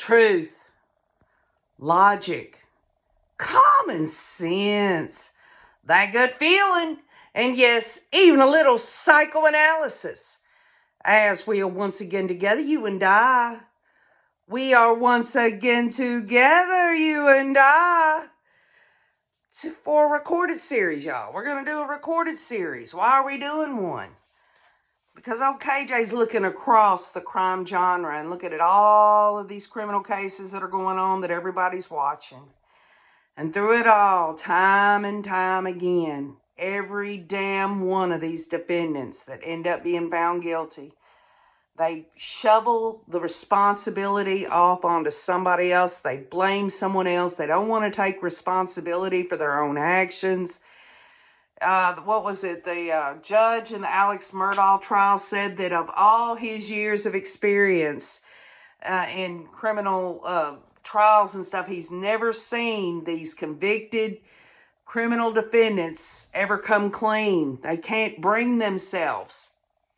truth, logic, common sense, that gut feeling, and yes, even a little psychoanalysis. As we are once again together, you and I. We are once again together, you and I, for a recorded series, y'all. We're going to do a recorded series. Why are we doing one? Because old KJ's looking across the crime genre and looking at all of these criminal cases that are going on that everybody's watching. And through it all, time and time again, every damn one of these defendants that end up being found guilty, they shovel the responsibility off onto somebody else. They blame someone else. They don't want to take responsibility for their own actions. What was it? The judge in the Alex Murdaugh trial said that of all his years of experience in criminal trials and stuff, he's never seen these convicted criminal defendants ever come clean. They can't bring themselves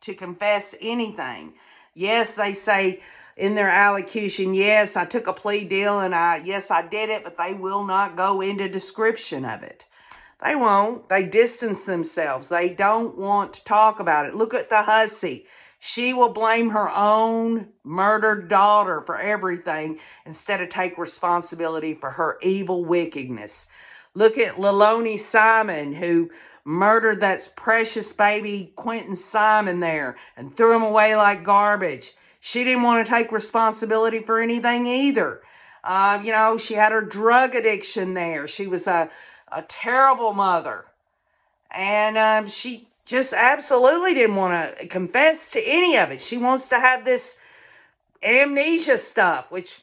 to confess anything. Yes, they say in their allocution, yes, I took a plea deal and yes, I did it, but they will not go into description of it. They won't. They distance themselves. They don't want to talk about it. Look at the hussy. She will blame her own murdered daughter for everything instead of take responsibility for her evil wickedness. Look at Leloni Simon, who murdered that precious baby Quentin Simon there and threw him away like garbage. She didn't want to take responsibility for anything either. She had her drug addiction there. She was a terrible mother. And she just absolutely didn't want to confess to any of it. She wants to have this amnesia stuff, which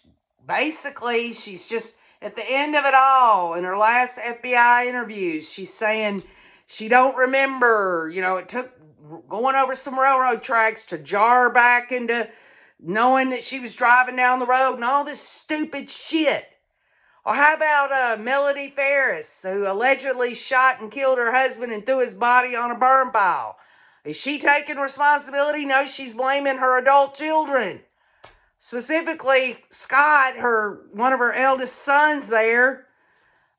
basically she's just at the end of it all. In her last FBI interviews, she's saying she don't remember. It took going over some railroad tracks to jar her back into knowing that she was driving down the road and all this stupid shit. Or how about Melody Ferris, who allegedly shot and killed her husband and threw his body on a burn pile? Is she taking responsibility? No, she's blaming her adult children. Specifically, Scott, one of her eldest sons there,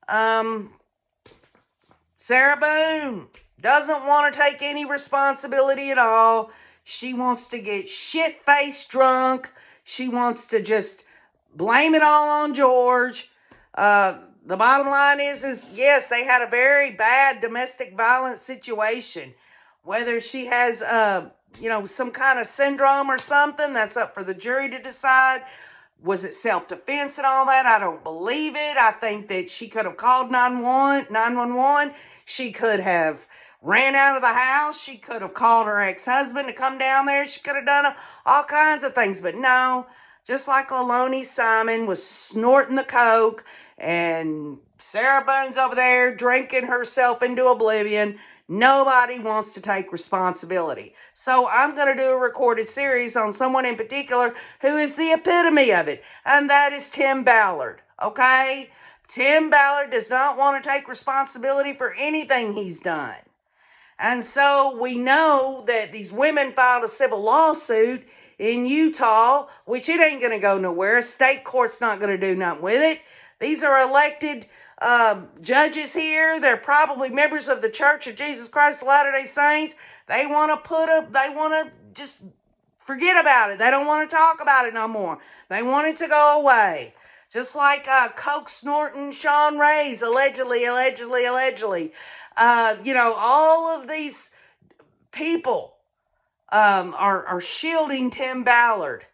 Sarah Boone, doesn't want to take any responsibility at all. She wants to get shit-faced drunk. She wants to just blame it all on George. The bottom line is yes, they had a very bad domestic violence situation. Whether she has, some kind of syndrome or something, that's up for the jury to decide. Was it self-defense and all that? I don't believe it. I think that she could have called 911. She could have ran out of the house. She could have called her ex-husband to come down there. She could have done all kinds of things. But no, just like Leloni Simon was snorting the coke and Sarah Boone's over there drinking herself into oblivion, nobody wants to take responsibility. So I'm going to do a recorded series on someone in particular who is the epitome of it, and that is Tim Ballard, okay? Tim Ballard does not want to take responsibility for anything he's done. And so we know that these women filed a civil lawsuit in Utah, which it ain't going to go nowhere. State court's not going to do nothing with it. These are elected judges here. They're probably members of the Church of Jesus Christ of Latter-day Saints. They want to just forget about it. They don't want to talk about it no more. They want it to go away. Just like coke snorting Sean Reyes, allegedly. All of these people are shielding Tim Ballard.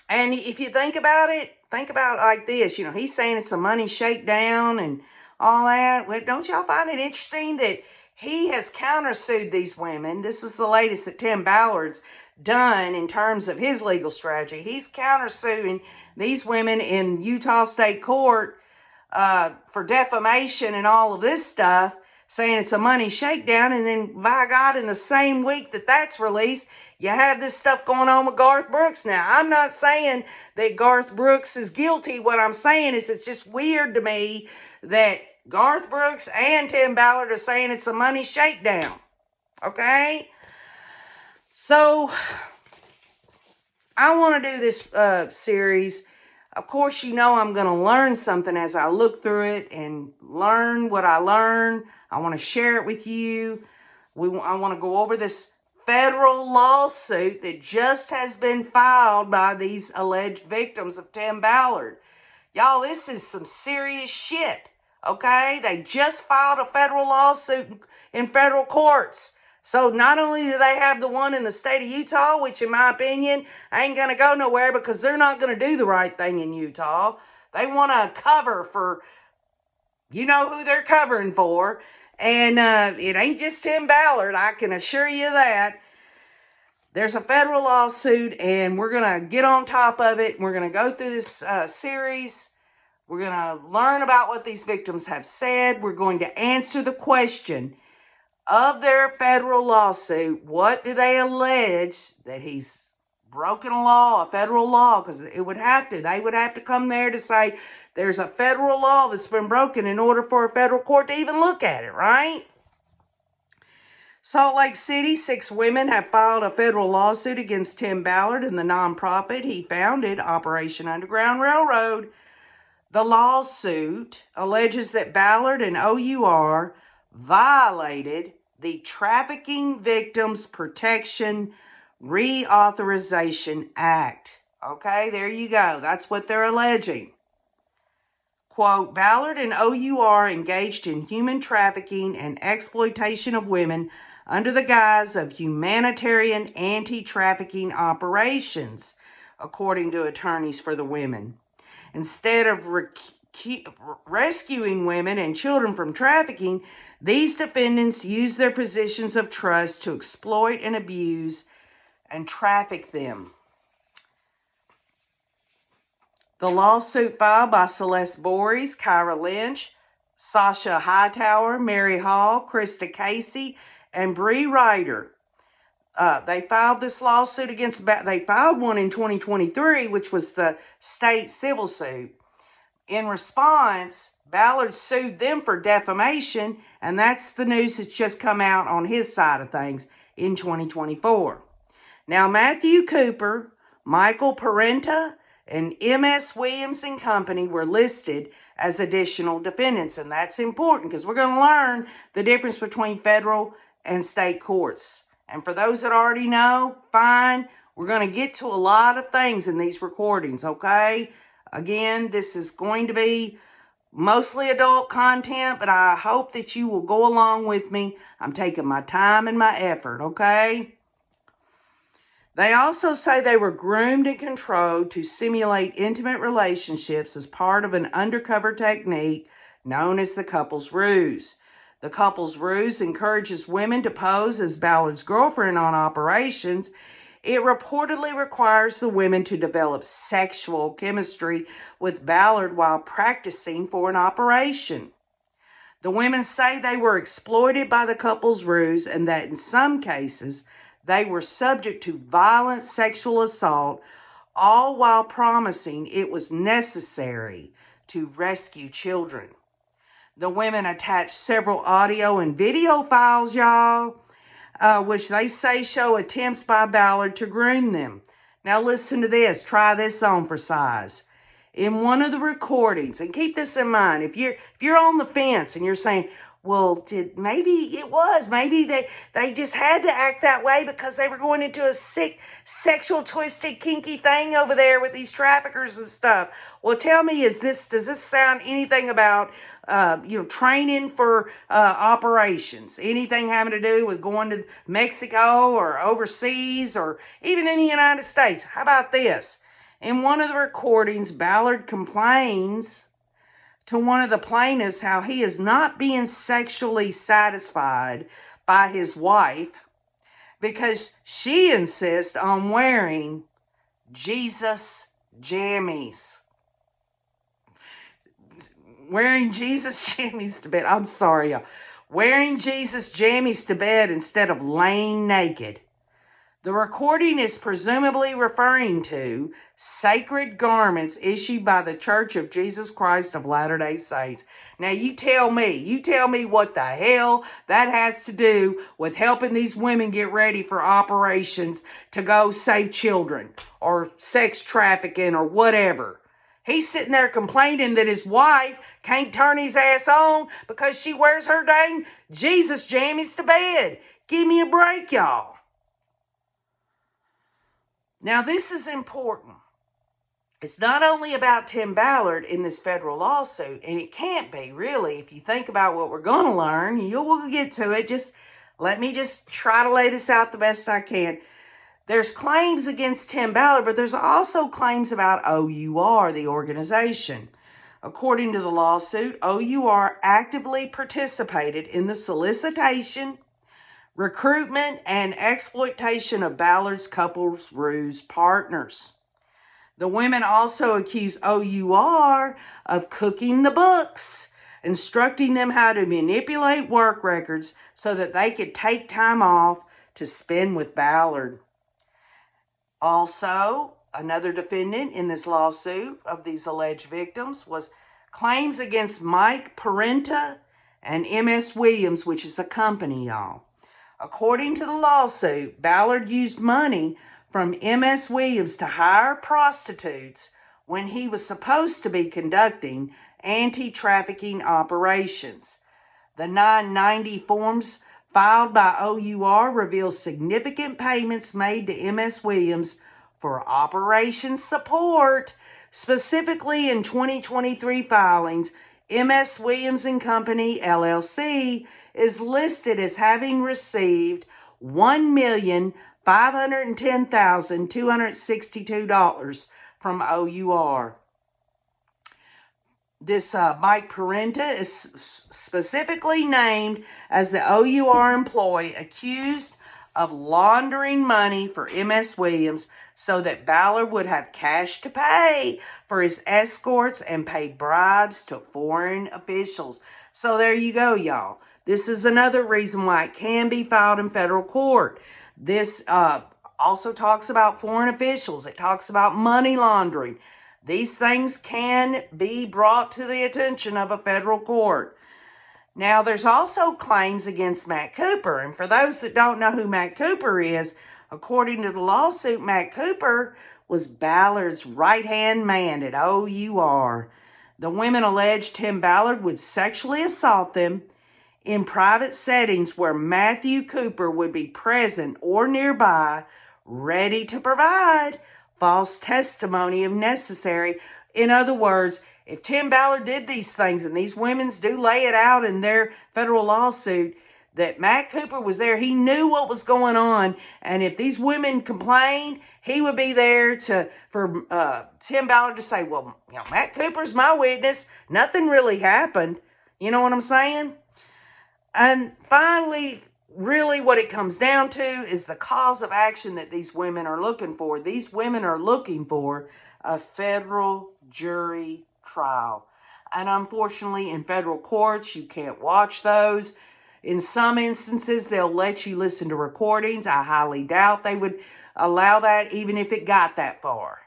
And if you think about it like this. He's saying it's a money shakedown and all that. Well, don't y'all find it interesting that he has countersued these women? This is the latest that Tim Ballard's done in terms of his legal strategy. He's countersuing these women in Utah State Court for defamation and all of this stuff, saying it's a money shakedown. And then, by God, in the same week that that's released, you have this stuff going on with Garth Brooks. Now, I'm not saying that Garth Brooks is guilty. What I'm saying is it's just weird to me that Garth Brooks and Tim Ballard are saying it's a money shakedown. Okay? So, I want to do this series. Of course, you know I'm going to learn something as I look through it and learn what I learn. I want to share it with you. I want to go over this federal lawsuit that just has been filed by these alleged victims of Tim Ballard. Y'all, this is some serious shit, okay? They just filed a federal lawsuit in federal courts. So not only do they have the one in the state of Utah, which in my opinion ain't going to go nowhere because they're not going to do the right thing in Utah. They want to cover for, you know who they're covering for. And it ain't just Tim Ballard, I can assure you that. There's a federal lawsuit, and we're going to get on top of it. We're going to go through this series. We're going to learn about what these victims have said. We're going to answer the question of their federal lawsuit. What do they allege that he's broken a law, a federal law? Because they would have to come there to say there's a federal law that's been broken in order for a federal court to even look at it, right? Salt Lake City, 6 women have filed a federal lawsuit against Tim Ballard and the nonprofit he founded, Operation Underground Railroad. The lawsuit alleges that Ballard and OUR violated the Trafficking Victims Protection Reauthorization Act. Okay, there you go. That's what they're alleging. Quote, Ballard and OUR engaged in human trafficking and exploitation of women under the guise of humanitarian anti-trafficking operations, according to attorneys for the women. Instead of rescuing women and children from trafficking, these defendants use their positions of trust to exploit and abuse and traffic them. The lawsuit filed by Celeste Boris, Kyra Lynch, Sasha Hightower, Mary Hall, Krista Casey, and Bree Ryder. They filed this lawsuit they filed one in 2023, which was the state civil suit. In response, Ballard sued them for defamation, and that's the news that's just come out on his side of things in 2024. Now, Matthew Cooper, Michael Parenta, and M.S. Williams and Company were listed as additional defendants, and that's important because we're going to learn the difference between federal and state courts. And for those that already know, fine, we're going to get to a lot of things in these recordings, okay? Again, this is going to be mostly adult content, but I hope that you will go along with me. I'm taking my time and my effort, okay? They also say they were groomed and controlled to simulate intimate relationships as part of an undercover technique known as the couple's ruse. The couple's ruse encourages women to pose as Ballard's girlfriend on operations. It reportedly requires the women to develop sexual chemistry with Ballard while practicing for an operation. The women say they were exploited by the couple's ruse and that in some cases they were subject to violent sexual assault, all while promising it was necessary to rescue children. The women attached several audio and video files, y'all, which they say show attempts by Ballard to groom them. Now listen to this. Try this on for size. In one of the recordings, and keep this in mind, if you're on the fence and you're saying, well, maybe they just had to act that way because they were going into a sick, sexual, twisted, kinky thing over there with these traffickers and stuff. Well, tell me, does this sound anything about, training for operations? Anything having to do with going to Mexico or overseas or even in the United States? How about this? In one of the recordings, Ballard complains to one of the plaintiffs how he is not being sexually satisfied by his wife because she insists on wearing Jesus jammies. Wearing Jesus jammies to bed. I'm sorry, y'all. Wearing Jesus jammies to bed instead of laying naked. The recording is presumably referring to sacred garments issued by the Church of Jesus Christ of Latter-day Saints. Now you tell me what the hell that has to do with helping these women get ready for operations to go save children or sex trafficking or whatever. He's sitting there complaining that his wife can't turn his ass on because she wears her dang Jesus jammies to bed. Give me a break, y'all. Now, this is important. It's not only about Tim Ballard in this federal lawsuit, and it can't be, really. If you think about what we're going to learn, we'll get to it. Let me try to lay this out the best I can. There's claims against Tim Ballard, but there's also claims about OUR, the organization. According to the lawsuit, OUR actively participated in the solicitation, recruitment, and exploitation of Ballard's couples ruse partners. The women also accuse OUR of cooking the books, instructing them how to manipulate work records so that they could take time off to spend with Ballard. Also, another defendant in this lawsuit of these alleged victims was claims against Mike Parenta and MS Williams, which is a company, y'all. According to the lawsuit, Ballard used money from MS Williams to hire prostitutes when he was supposed to be conducting anti-trafficking operations. The 990 forms filed by OUR reveal significant payments made to MS Williams for operation support. Specifically in 2023 filings, MS Williams and Company, LLC, is listed as having received $1,510,262 from OUR. This Mike Parenta is specifically named as the OUR employee accused of laundering money for MS Williams so that Ballard would have cash to pay for his escorts and pay bribes to foreign officials. So there you go, y'all. This is another reason why it can be filed in federal court. This also talks about foreign officials. It talks about money laundering. These things can be brought to the attention of a federal court. Now, there's also claims against Matt Cooper. And for those that don't know who Matt Cooper is, according to the lawsuit, Matt Cooper was Ballard's right-hand man at OUR. The women alleged Tim Ballard would sexually assault them in private settings where Matthew Cooper would be present or nearby, ready to provide false testimony if necessary. In other words, if Tim Ballard did these things, and these women do lay it out in their federal lawsuit, that Matt Cooper was there, he knew what was going on, and if these women complained, he would be there for Tim Ballard to say, well, Matt Cooper's my witness, nothing really happened. You know what I'm saying? And finally, really what it comes down to is the cause of action that these women are looking for. These women are looking for a federal jury trial. And unfortunately, in federal courts, you can't watch those. In some instances, they'll let you listen to recordings. I highly doubt they would allow that, even if it got that far.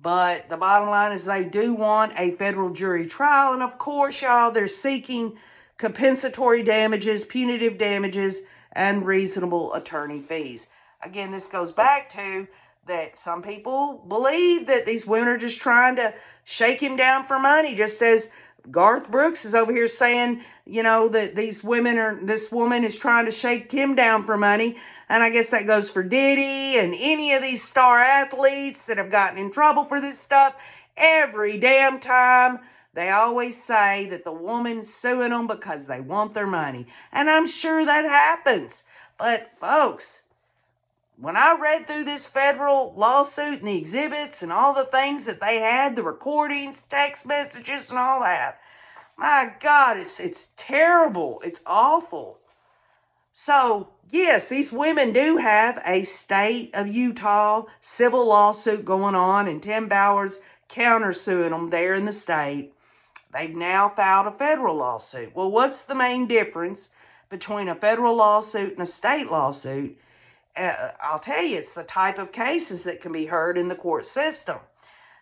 But the bottom line is they do want a federal jury trial. And of course, y'all, they're seeking compensatory damages, punitive damages, and reasonable attorney fees. Again, this goes back to that some people believe that these women are just trying to shake him down for money, just as Garth Brooks is over here saying, that this woman is trying to shake him down for money. And I guess that goes for Diddy and any of these star athletes that have gotten in trouble for this stuff. Every damn time, they always say that the woman's suing them because they want their money. And I'm sure that happens. But folks, when I read through this federal lawsuit and the exhibits and all the things that they had, the recordings, text messages, and all that, my God, it's terrible. It's awful. So, yes, these women do have a state of Utah civil lawsuit going on, and Tim Ballard's countersuing them there in the state. They've now filed a federal lawsuit. Well, what's the main difference between a federal lawsuit and a state lawsuit? I'll tell you, it's the type of cases that can be heard in the court system.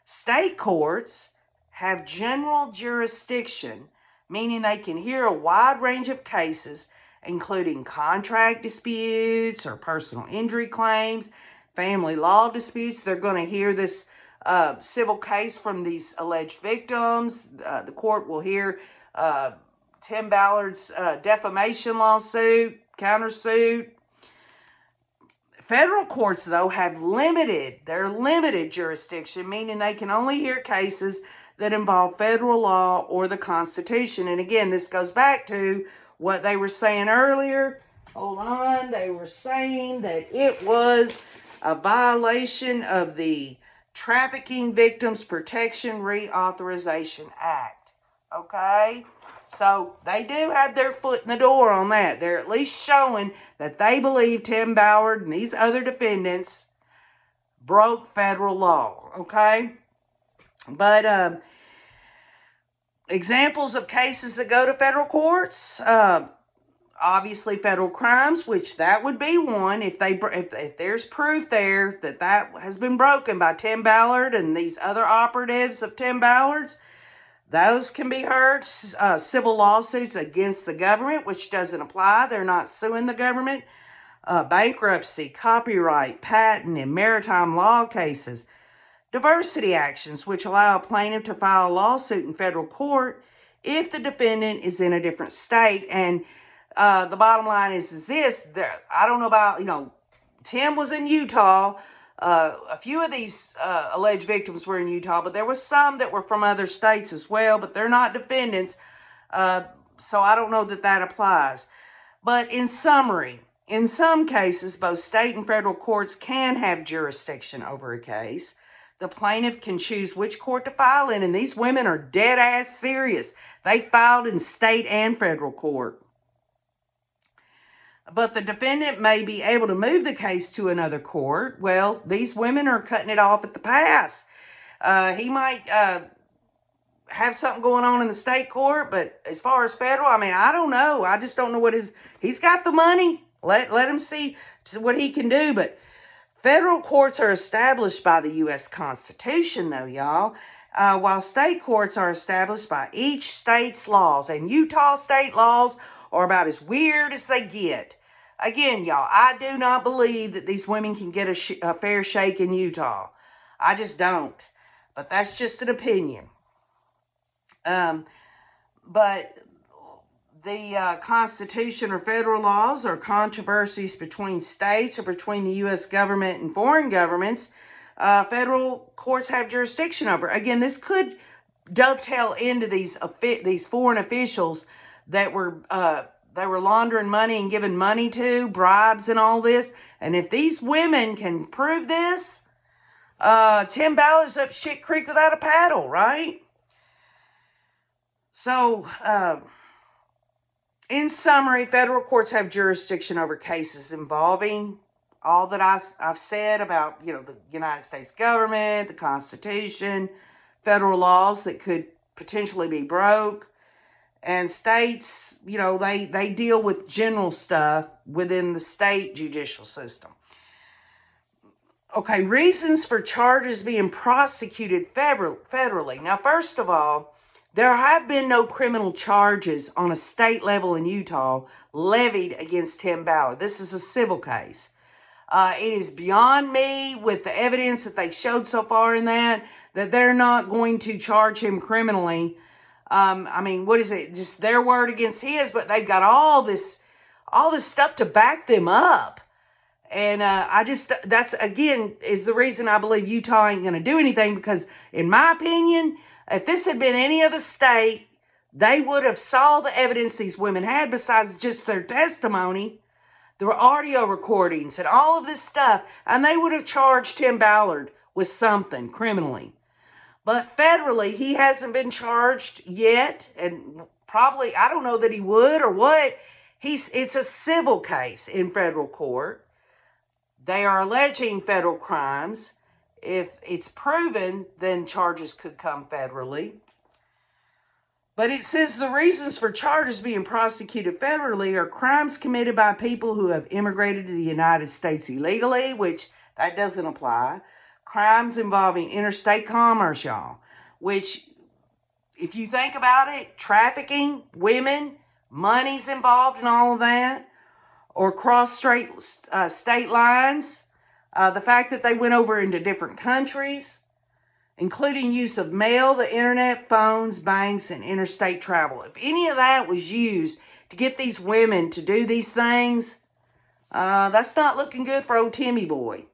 State courts have general jurisdiction, meaning they can hear a wide range of cases, including contract disputes or personal injury claims, family law disputes. They're going to hear this civil case from these alleged victims. The court will hear Tim Ballard's defamation lawsuit, countersuit. Federal courts, though, have limited jurisdiction, meaning they can only hear cases that involve federal law or the Constitution. And again, this goes back to what they were saying earlier. Hold on. They were saying that it was a violation of the Trafficking Victims Protection Reauthorization Act. Okay? So they do have their foot in the door on that. They're at least showing that they believe Tim Ballard and these other defendants broke federal law. Okay? But examples of cases that go to federal courts, obviously federal crimes, which that would be one. If there's proof there that has been broken by Tim Ballard and these other operatives of Tim Ballard's, those can be heard. Civil lawsuits against the government, which doesn't apply. They're not suing the government. Bankruptcy, copyright, patent, and maritime law cases. Diversity actions, which allow a plaintiff to file a lawsuit in federal court if the defendant is in a different state. And the bottom line is this. I don't know about, Tim was in Utah. A few of these alleged victims were in Utah, but there was some that were from other states as well, but they're not defendants. So I don't know that applies. But in summary, in some cases, both state and federal courts can have jurisdiction over a case. The plaintiff can choose which court to file in, and these women are dead ass serious. They filed in state and federal court. But the defendant may be able to move the case to another court. Well, these women are cutting it off at the pass. He might have something going on in the state court, but as far as federal, I don't know. I just don't know he's got the money. Let him see what he can do. But federal courts are established by the U.S. Constitution, though, y'all, while state courts are established by each state's laws. And Utah state laws are about as weird as they get. Again, y'all, I do not believe that these women can get a fair shake in Utah. I just don't. But that's just an opinion. But the Constitution or federal laws are controversies between states or between the U.S. government and foreign governments. Federal courts have jurisdiction over. Again, this could dovetail into these foreign officials that were laundering money and giving money to, bribes and all this. And if these women can prove this, Tim Ballard's up shit creek without a paddle, right? So, in summary, federal courts have jurisdiction over cases involving all that I've said about, the United States government, the Constitution, federal laws that could potentially be broke. And states, they deal with general stuff within the state judicial system. Okay, reasons for charges being prosecuted federally. Now, first of all, there have been no criminal charges on a state level in Utah levied against Tim Ballard. This is a civil case. It is beyond me, with the evidence that they've showed so far in that they're not going to charge him criminally. What is it? Just their word against his, but they've got all this stuff to back them up. And that's, again, is the reason I believe Utah ain't going to do anything, because in my opinion, if this had been any other state, they would have saw the evidence these women had besides just their testimony. There were audio recordings and all of this stuff, and they would have charged Tim Ballard with something criminally. But federally, he hasn't been charged yet, and probably, I don't know that he would or what. It's a civil case in federal court. They are alleging federal crimes. If it's proven, then charges could come federally. But it says the reasons for charges being prosecuted federally are crimes committed by people who have immigrated to the United States illegally, which that doesn't apply. Crimes involving interstate commerce, y'all, which, if you think about it, trafficking, women, money's involved in all of that, or cross state lines, the fact that they went over into different countries, including use of mail, the internet, phones, banks, and interstate travel. If any of that was used to get these women to do these things, that's not looking good for old Timmy boy.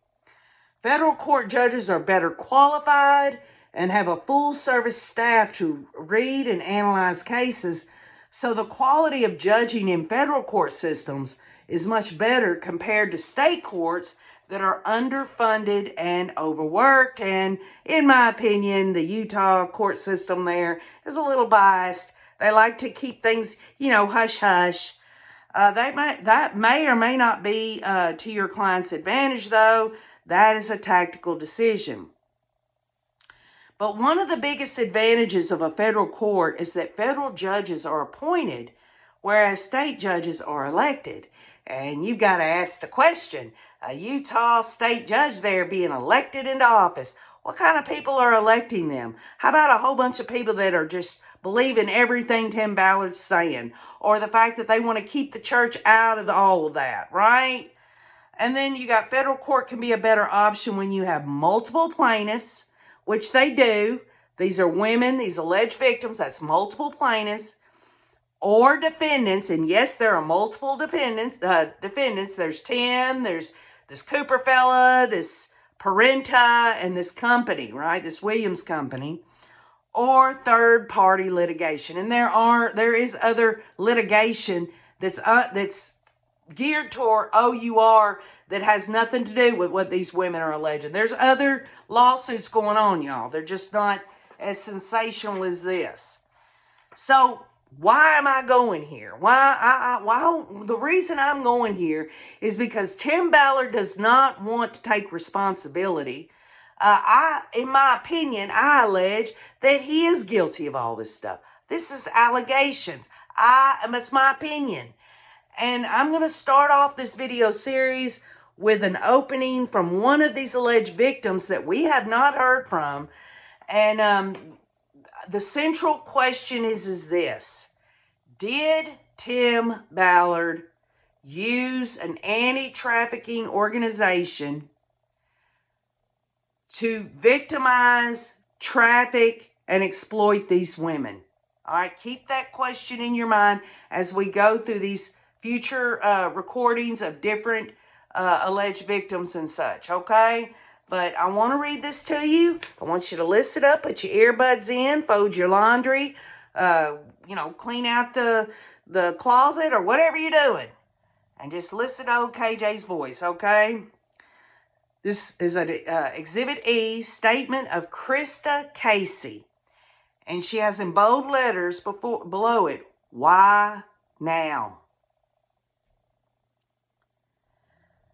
Federal court judges are better qualified and have a full-service staff to read and analyze cases, so the quality of judging in federal court systems is much better compared to state courts that are underfunded and overworked. And in my opinion, the Utah court system there is a little biased. They like to keep things, hush-hush. That may or may not be to your client's advantage, though. That is a tactical decision. But one of the biggest advantages of a federal court is that federal judges are appointed, whereas state judges are elected. And you've got to ask the question, a Utah state judge there being elected into office, what kind of people are electing them? How about a whole bunch of people that are just believing everything Tim Ballard's saying, or the fact that they want to keep the church out of all of that, right? And then you got federal court can be a better option when you have multiple plaintiffs, which they do. These are women, these alleged victims, that's multiple plaintiffs, or defendants. And yes, there are multiple defendants. There's Tim, there's this Cooper fella, this Parenta, and this company, right? This Williams company. Or third-party litigation. And there is other litigation that's geared toward OUR that has nothing to do with what these women are alleging. There's other lawsuits going on, y'all. They're just not as sensational as this. So why am I going here? The reason I'm going here is because Tim Ballard does not want to take responsibility. In my opinion, I allege that he is guilty of all this stuff. This is allegations. It's my opinion. And I'm going to start off this video series with an opening from one of these alleged victims that we have not heard from. And the central question is this. Did Tim Ballard use an anti-trafficking organization to victimize, traffic, and exploit these women? All right, keep that question in your mind as we go through these future recordings of different alleged victims and such, okay? But I want to read this to you. I want you to listen up, put your earbuds in, fold your laundry, clean out the closet or whatever you're doing. And just listen to old KJ's voice, okay? This is an Exhibit E, statement of Krista Casey. And she has in bold letters below it, why now?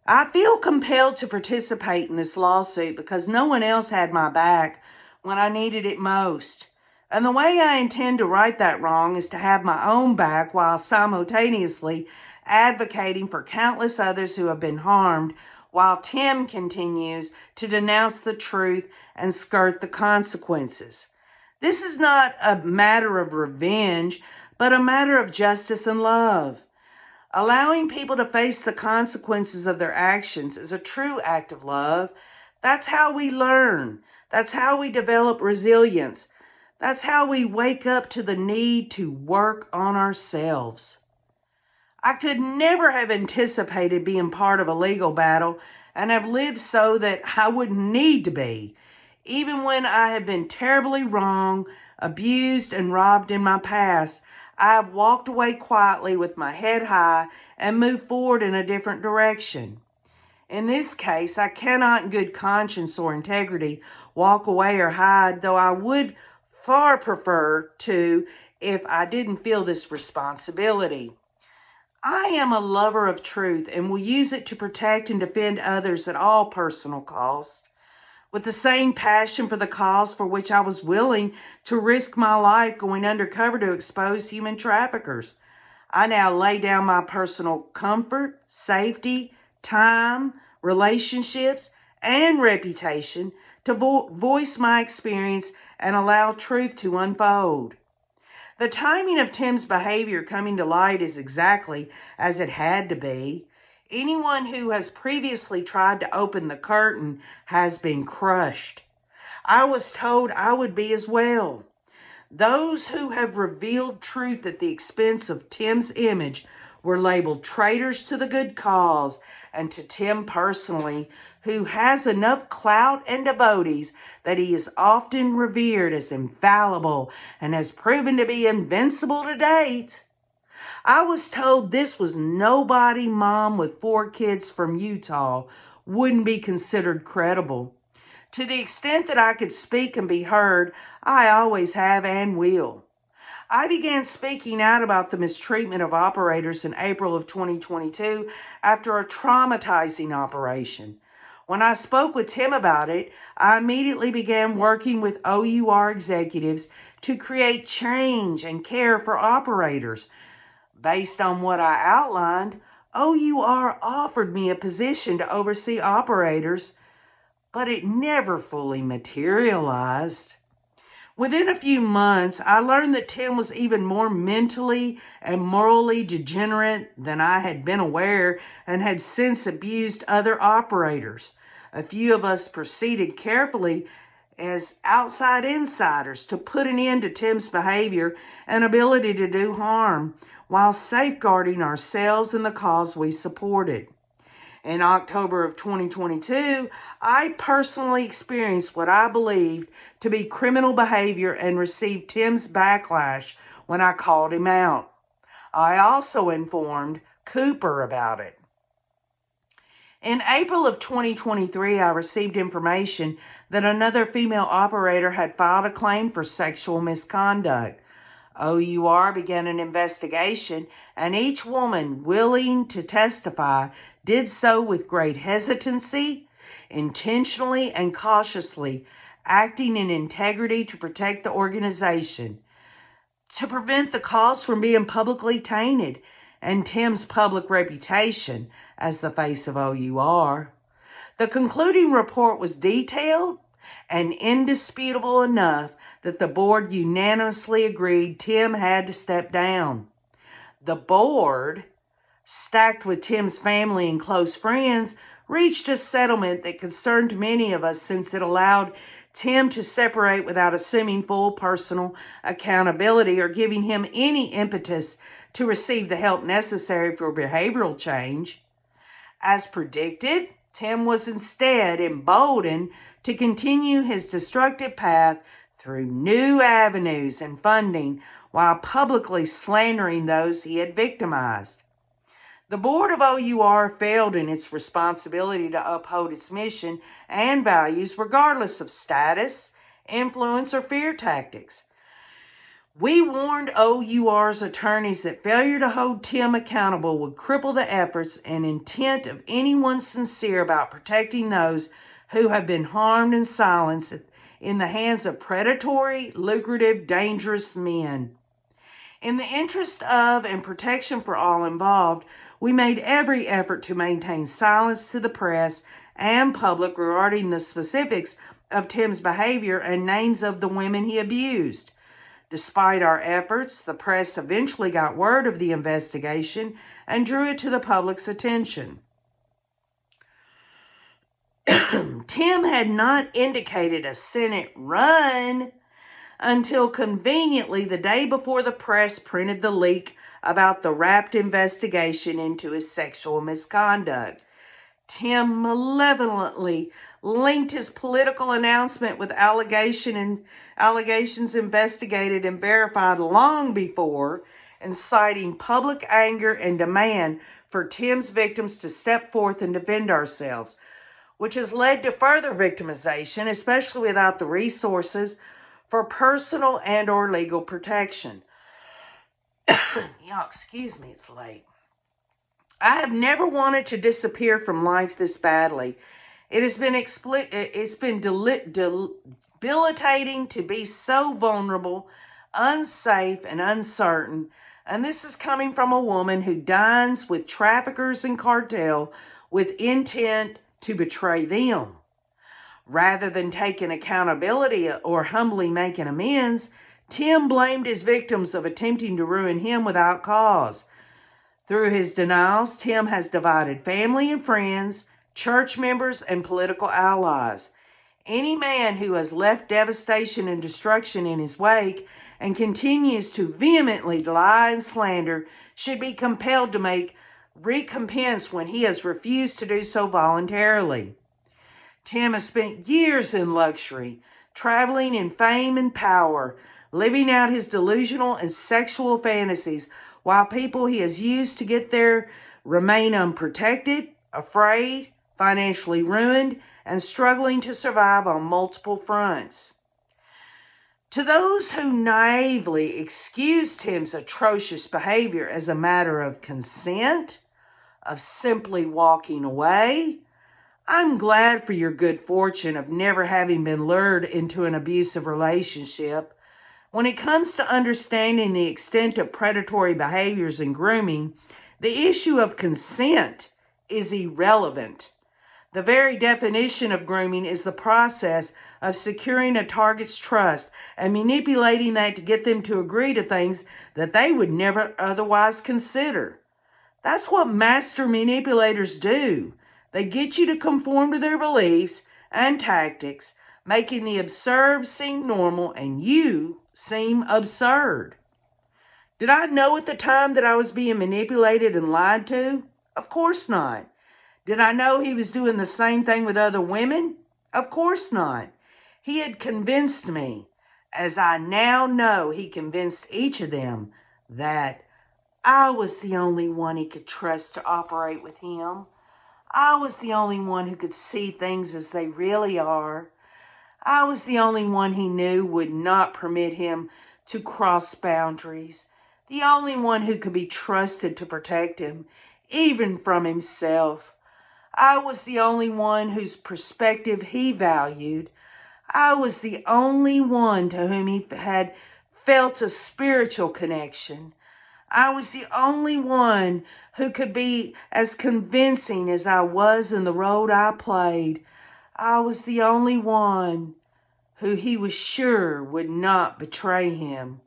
I feel compelled to participate in this lawsuit because no one else had my back when I needed it most. And the way I intend to right that wrong is to have my own back while simultaneously advocating for countless others who have been harmed, while Tim continues to denounce the truth and skirt the consequences. This is not a matter of revenge, but a matter of justice and love. Allowing people to face the consequences of their actions is a true act of love. That's how we learn. That's how we develop resilience. That's how we wake up to the need to work on ourselves. I could never have anticipated being part of a legal battle and have lived so that I wouldn't need to be. Even when I have been terribly wrong, abused, and robbed in my past, I have walked away quietly with my head high and moved forward in a different direction. In this case, I cannot in good conscience or integrity walk away or hide, though I would far prefer to if I didn't feel this responsibility. I am a lover of truth and will use it to protect and defend others at all personal cost. with the same passion for the cause for which I was willing to risk my life going undercover to expose human traffickers. I now lay down my personal comfort, safety, time, relationships, and reputation to voice my experience and allow truth to unfold. The timing of Tim's behavior coming to light is exactly as it had to be. Anyone who has previously tried to open the curtain has been crushed. I was told I would be as well. Those who have revealed truth at the expense of Tim's image were labeled traitors to the good cause, and to Tim personally, who has enough clout and devotees that he is often revered as infallible and has proven to be invincible to date. I was told this was nobody mom with 4 kids from Utah wouldn't be considered credible. To the extent that I could speak and be heard, I always have and will. I began speaking out about the mistreatment of operators in April of 2022 after a traumatizing operation. When I spoke with Tim about it, I immediately began working with OUR executives to create change and care for operators. Based on what I outlined, OUR offered me a position to oversee operators, but it never fully materialized. Within a few months, I learned that Tim was even more mentally and morally degenerate than I had been aware and had since abused other operators. A few of us proceeded carefully as outside insiders to put an end to Tim's behavior and ability to do harm while safeguarding ourselves and the cause we supported. In October of 2022, I personally experienced what I believed to be criminal behavior and received Tim's backlash when I called him out. I also informed Cooper about it. In April of 2023, I received information that another female operator had filed a claim for sexual misconduct. OUR began an investigation, and each woman willing to testify did so with great hesitancy, intentionally and cautiously, acting in integrity to protect the organization, to prevent the cause from being publicly tainted, and Tim's public reputation as the face of OUR. The concluding report was detailed and indisputable enough that the board unanimously agreed Tim had to step down. The board, stacked with Tim's family and close friends, reached a settlement that concerned many of us since it allowed Tim to separate without assuming full personal accountability or giving him any impetus to receive the help necessary for behavioral change. As predicted, Tim was instead emboldened to continue his destructive path through new avenues and funding while publicly slandering those he had victimized. The board of OUR failed in its responsibility to uphold its mission and values regardless of status, influence, or fear tactics. We warned OUR's attorneys that failure to hold Tim accountable would cripple the efforts and intent of anyone sincere about protecting those who have been harmed and silenced in the hands of predatory, lucrative, dangerous men. In the interest of and protection for all involved, we made every effort to maintain silence to the press and public regarding the specifics of Tim's behavior and names of the women he abused. Despite our efforts, the press eventually got word of the investigation and drew it to the public's attention. Tim had not indicated a Senate run until conveniently the day before the press printed the leak about the wrapped investigation into his sexual misconduct. Tim malevolently linked his political announcement with allegations investigated and verified long before, inciting public anger and demand for Tim's victims to step forth and defend ourselves, which has led to further victimization, especially without the resources for personal and or legal protection. Y'all, excuse me, it's late. I have never wanted to disappear from life this badly. It's been debilitating to be so vulnerable, unsafe, and uncertain. And this is coming from a woman who dines with traffickers and cartel with intent to betray them. Rather than taking accountability or humbly making amends, Tim blamed his victims of attempting to ruin him without cause. Through his denials, Tim has divided family and friends, church members, and political allies. Any man who has left devastation and destruction in his wake and continues to vehemently lie and slander should be compelled to make recompense when he has refused to do so voluntarily. Tim has spent years in luxury, traveling in fame and power, living out his delusional and sexual fantasies, while people he has used to get there remain unprotected, afraid, financially ruined, and struggling to survive on multiple fronts. To those who naively excuse Tim's atrocious behavior as a matter of consent, of simply walking away, I'm glad for your good fortune of never having been lured into an abusive relationship. When it comes to understanding the extent of predatory behaviors and grooming, the issue of consent is irrelevant. The very definition of grooming is the process of securing a target's trust and manipulating that to get them to agree to things that they would never otherwise consider. That's what master manipulators do. They get you to conform to their beliefs and tactics, making the absurd seem normal and you seem absurd. Did I know at the time that I was being manipulated and lied to? Of course not. Did I know he was doing the same thing with other women? Of course not. He had convinced me, as I now know he convinced each of them, that I was the only one he could trust to operate with him. I was the only one who could see things as they really are. I was the only one he knew would not permit him to cross boundaries. The only one who could be trusted to protect him, even from himself. I was the only one whose perspective he valued. I was the only one to whom he had felt a spiritual connection. I was the only one who could be as convincing as I was in the role I played. I was the only one who he was sure would not betray him.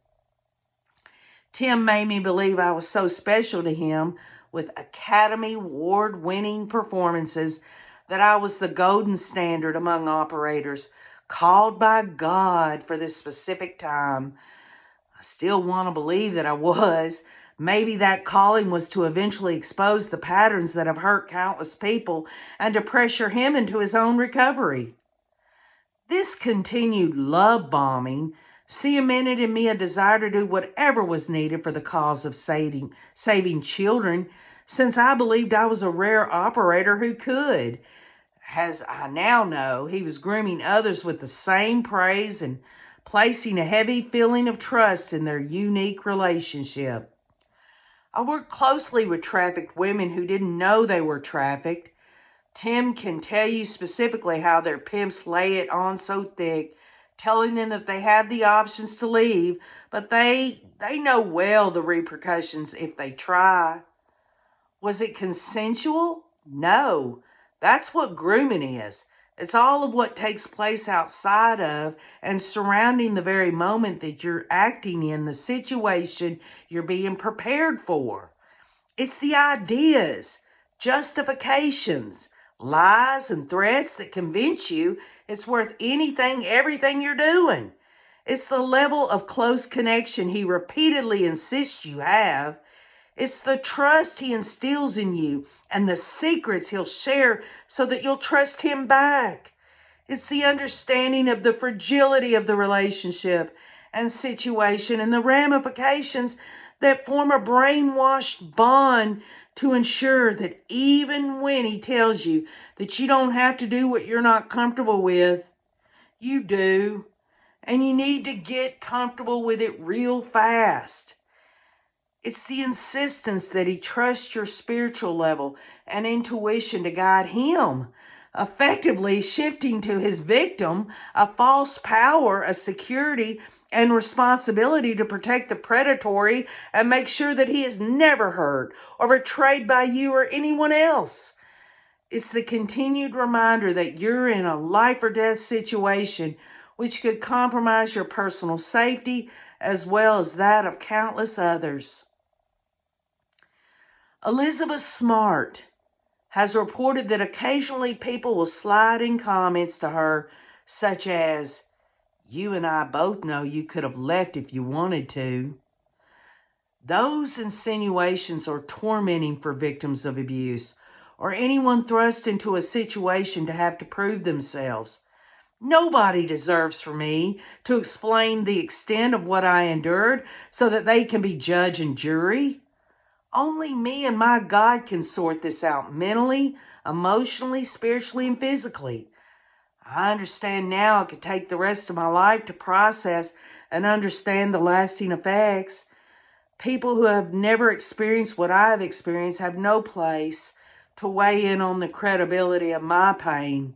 Tim made me believe I was so special to him with Academy Award-winning performances that I was the golden standard among operators, called by God for this specific time. I still want to believe that I was. Maybe that calling was to eventually expose the patterns that have hurt countless people and to pressure him into his own recovery. This continued love bombing cemented in me a desire to do whatever was needed for the cause of saving children, since I believed I was a rare operator who could. As I now know, he was grooming others with the same praise and placing a heavy feeling of trust in their unique relationship. I worked closely with trafficked women who didn't know they were trafficked. Tim can tell you specifically how their pimps lay it on so thick, telling them that they have the options to leave, but they know well the repercussions if they try. Was it consensual? No. That's what grooming is. It's all of what takes place outside of and surrounding the very moment that you're acting in the situation you're being prepared for. It's the ideas, justifications, lies, and threats that convince you it's worth anything, everything you're doing. It's the level of close connection he repeatedly insists you have. It's the trust he instills in you and the secrets he'll share so that you'll trust him back. It's the understanding of the fragility of the relationship and situation and the ramifications that form a brainwashed bond to ensure that even when he tells you that you don't have to do what you're not comfortable with, you do. And you need to get comfortable with it real fast. It's the insistence that he trusts your spiritual level and intuition to guide him, effectively shifting to his victim a false power, a security, and responsibility to protect the predatory and make sure that he is never hurt or betrayed by you or anyone else. It's the continued reminder that you're in a life or death situation which could compromise your personal safety as well as that of countless others. Elizabeth Smart has reported that occasionally people will slide in comments to her such as, "You and I both know you could have left if you wanted to." Those insinuations are tormenting for victims of abuse or anyone thrust into a situation to have to prove themselves. Nobody deserves for me to explain the extent of what I endured so that they can be judge and jury. Only me and my God can sort this out mentally, emotionally, spiritually, and physically. I understand now it could take the rest of my life to process and understand the lasting effects. People who have never experienced what I have experienced have no place to weigh in on the credibility of my pain.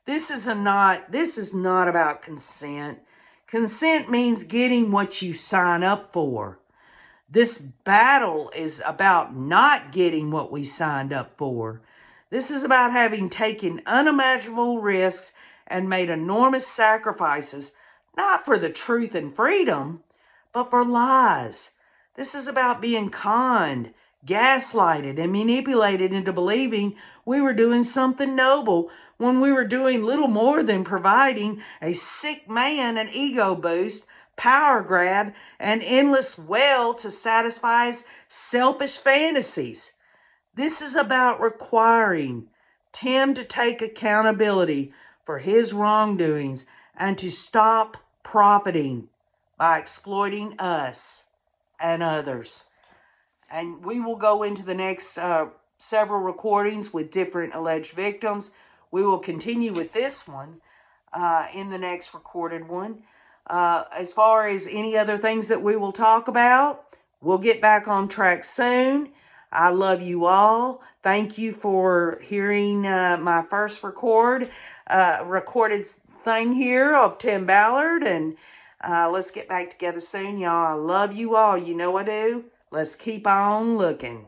This is not about consent. Consent means getting what you sign up for. This battle is about not getting what we signed up for. This is about having taken unimaginable risks and made enormous sacrifices, not for the truth and freedom, but for lies. This is about being conned, gaslighted, and manipulated into believing we were doing something noble when we were doing little more than providing a sick man an ego boost, power grab, and endless well to satisfy his selfish fantasies. This is about requiring Tim to take accountability for his wrongdoings and to stop profiting by exploiting us and others. And we will go into the next several recordings with different alleged victims. We will continue with this one in the next recorded one. As far as any other things that we will talk about, we'll get back on track soon. I love you all. Thank you for hearing my first recorded thing here of Tim Ballard. And let's get back together soon, y'all. I love you all. You know I do. Let's keep on looking.